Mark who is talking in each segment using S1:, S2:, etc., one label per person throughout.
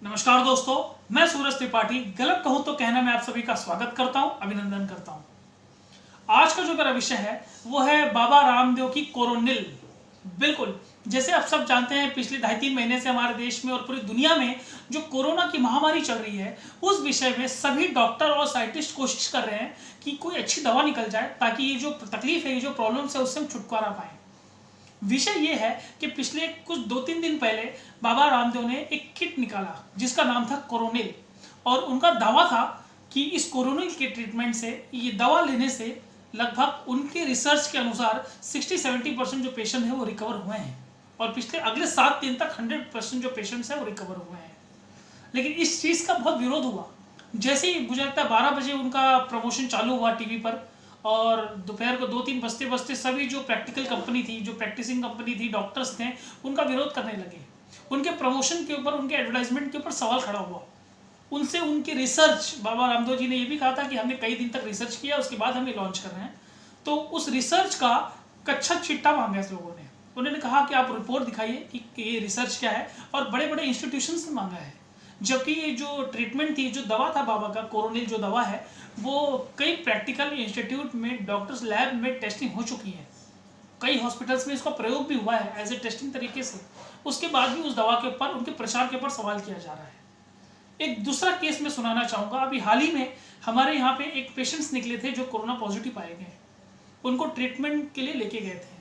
S1: नमस्कार दोस्तों, मैं सूरज त्रिपाठी गलत कहूं तो कहना मैं आप सभी का स्वागत करता हूं, अभिनंदन करता हूं। आज का जो मेरा विषय है वो है बाबा रामदेव की कोरोनिल। बिल्कुल, जैसे आप सब जानते हैं पिछले 2.5-3 महीने से हमारे देश में और पूरी दुनिया में जो कोरोना की महामारी चल रही है उस विषय में सभी डॉक्टर और साइंटिस्ट कोशिश कर रहे हैं कि कोई अच्छी दवा निकल जाए ताकि ये जो तकलीफ है, ये जो प्रॉब्लम्स है उससे हम छुटकारा पाएं। विषय ये है कि पिछले कुछ 2-3 दिन पहले बाबा रामदेव ने एक किट निकाला जिसका नाम था कोरोनिल, और उनका दावा था कि इस कोरोनिल के ट्रीटमेंट से, ये दवा लेने से लगभग उनके रिसर्च के अनुसार 60-70% जो पेशेंट है वो रिकवर हुए हैं, और पिछले अगले 7 दिन तक 100% जो पेशेंट्स हैं वो रिकवर हुए हैं। लेकिन इस चीज़ का बहुत विरोध हुआ। जैसे ही मुझे लगता है 12 बजे उनका प्रमोशन चालू हुआ टीवी पर, और दोपहर को 2-3 बजते बजते सभी जो प्रैक्टिकल कंपनी थी, जो प्रैक्टिसिंग कंपनी थी, डॉक्टर्स थे, उनका विरोध करने लगे। उनके प्रमोशन के ऊपर, उनके एडवर्टाइजमेंट के ऊपर सवाल खड़ा हुआ। उनसे उनकी रिसर्च, बाबा रामदेव जी ने ये भी कहा था कि हमने कई दिन तक रिसर्च किया, उसके बाद हम ये लॉन्च कर रहे हैं। तो उस रिसर्च का कच्चा चिट्टा मांगा इस लोगों ने। उन्होंने कहा कि आप रिपोर्ट दिखाइए कि ये रिसर्च क्या है, और बड़े बड़े इंस्टीट्यूशन से मांगा है। जबकि ये जो ट्रीटमेंट थी, जो दवा था बाबा का कोरोनिल जो दवा है, वो कई प्रैक्टिकल इंस्टीट्यूट में, डॉक्टर्स लैब में टेस्टिंग हो चुकी है। कई हॉस्पिटल्स में इसका प्रयोग भी हुआ है एज ए टेस्टिंग तरीके से। उसके बाद भी उस दवा के ऊपर, उनके प्रचार के ऊपर सवाल किया जा रहा है। एक दूसरा केस मैं सुनाना चाहूँगा। अभी हाल ही में हमारे यहाँ पे एक पेशेंट्स निकले थे जो कोरोना पॉजिटिव पाए गए। उनको ट्रीटमेंट के लिए लेके गए थे,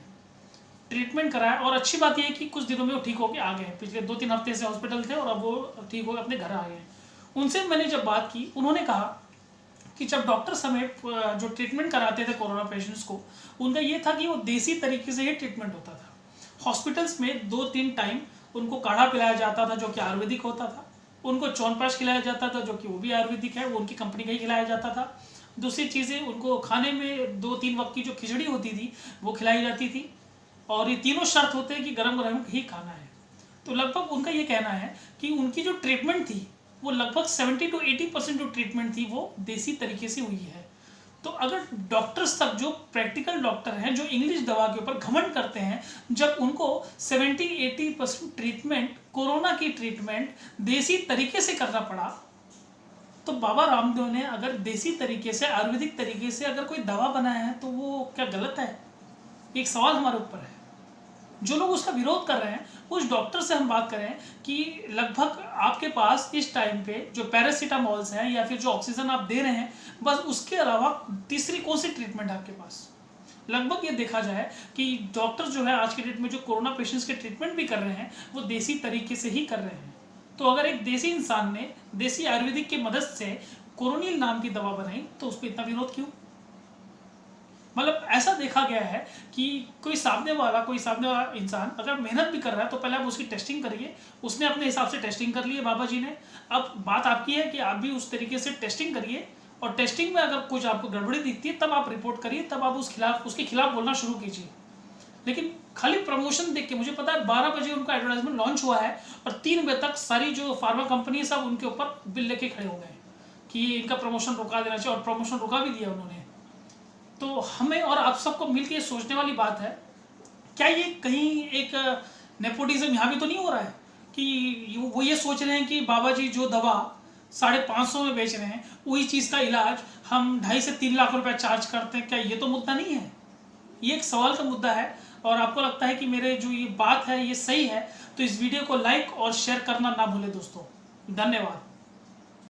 S1: ट्रीटमेंट कराया, और अच्छी बात यह है कि कुछ दिनों में वो ठीक होकर आ गए। पिछले 2-3 हफ्ते से हॉस्पिटल थे और अब वो ठीक होकर अपने घर आ गए। उनसे मैंने जब बात की, उन्होंने कहा कि जब डॉक्टर्स हमें जो ट्रीटमेंट कराते थे कोरोना पेशेंट्स को, उनका ये था कि वो देसी तरीके से ही ट्रीटमेंट होता था। हॉस्पिटल्स में 2-3 टाइम उनको काढ़ा पिलाया जाता था जो कि आयुर्वेदिक होता था, उनको च्यवनप्राश खिलाया जाता था जो कि वो भी आयुर्वेदिक है, वो उनकी कंपनी का ही खिलाया जाता था। दूसरी चीज़ें, उनको खाने में 2-3 वक्त की जो खिचड़ी होती थी वो खिलाई जाती थी, और ये तीनों शर्त होते हैं कि गरम गरम ही खाना है। तो लगभग उनका ये कहना है कि उनकी जो ट्रीटमेंट थी वो लगभग 70-80% जो ट्रीटमेंट थी वो देसी तरीके से हुई है। तो अगर डॉक्टर्स तक, जो प्रैक्टिकल डॉक्टर हैं, जो इंग्लिश दवा के ऊपर घमंड करते हैं, जब उनको 70-80% ट्रीटमेंट, कोरोना की ट्रीटमेंट देसी तरीके से करना पड़ा, तो बाबा रामदेव ने अगर देसी तरीके से, आयुर्वेदिक तरीके से अगर कोई दवा बनाया है तो वो क्या गलत है? एक सवाल हमारे ऊपर है। जो लोग उसका विरोध कर रहे हैं उस डॉक्टर से हम बात करें कि लगभग आपके पास इस टाइम पे जो पैरासीटामॉल्स हैं या फिर जो ऑक्सीजन आप दे रहे हैं, बस उसके अलावा तीसरी कौन सी ट्रीटमेंट है आपके पास? लगभग ये देखा जाए कि डॉक्टर जो है आज के डेट में जो कोरोना पेशेंट्स के ट्रीटमेंट भी कर रहे हैं वो देसी तरीके से ही कर रहे हैं। तो अगर एक देसी इंसान ने देसी आयुर्वेदिक की मदद से कोरोनिल नाम की दवा बनाई तो उस पर इतना विरोध क्यों? मतलब ऐसा देखा गया है कि कोई सामने वाला इंसान अगर मेहनत भी कर रहा है तो पहले आप उसकी टेस्टिंग करिए। उसने अपने हिसाब से टेस्टिंग कर ली है बाबा जी ने। अब बात आपकी है कि आप भी उस तरीके से टेस्टिंग करिए, और टेस्टिंग में अगर कुछ आपको गड़बड़ी दिखती है तब आप रिपोर्ट करिए, तब आप उसके खिलाफ बोलना शुरू कीजिए। लेकिन खाली प्रमोशन देख के, मुझे पता है 12 बजे उनका एडवर्टाइजमेंट लॉन्च हुआ है और 3 बजे तक सारी जो फार्मा कंपनी है सब उनके ऊपर बिल लेके खड़े हो गए कि इनका प्रमोशन रुका देना चाहिए, और प्रमोशन रुका भी दिया उन्होंने। तो हमें और आप सबको मिलकर सोचने वाली बात है, क्या ये कहीं एक नेपोटिज्म यहाँ भी तो नहीं हो रहा है कि वो ये सोच रहे हैं कि बाबा जी जो दवा 550 में बेच रहे हैं वही चीज़ का इलाज हम 2.5 से 3 लाख रुपया चार्ज करते हैं? क्या ये तो मुद्दा नहीं है? ये एक सवाल का मुद्दा है। और आपको लगता है कि मेरे जो ये बात है ये सही है तो इस वीडियो को लाइक और शेयर करना ना भूलें दोस्तों। धन्यवाद।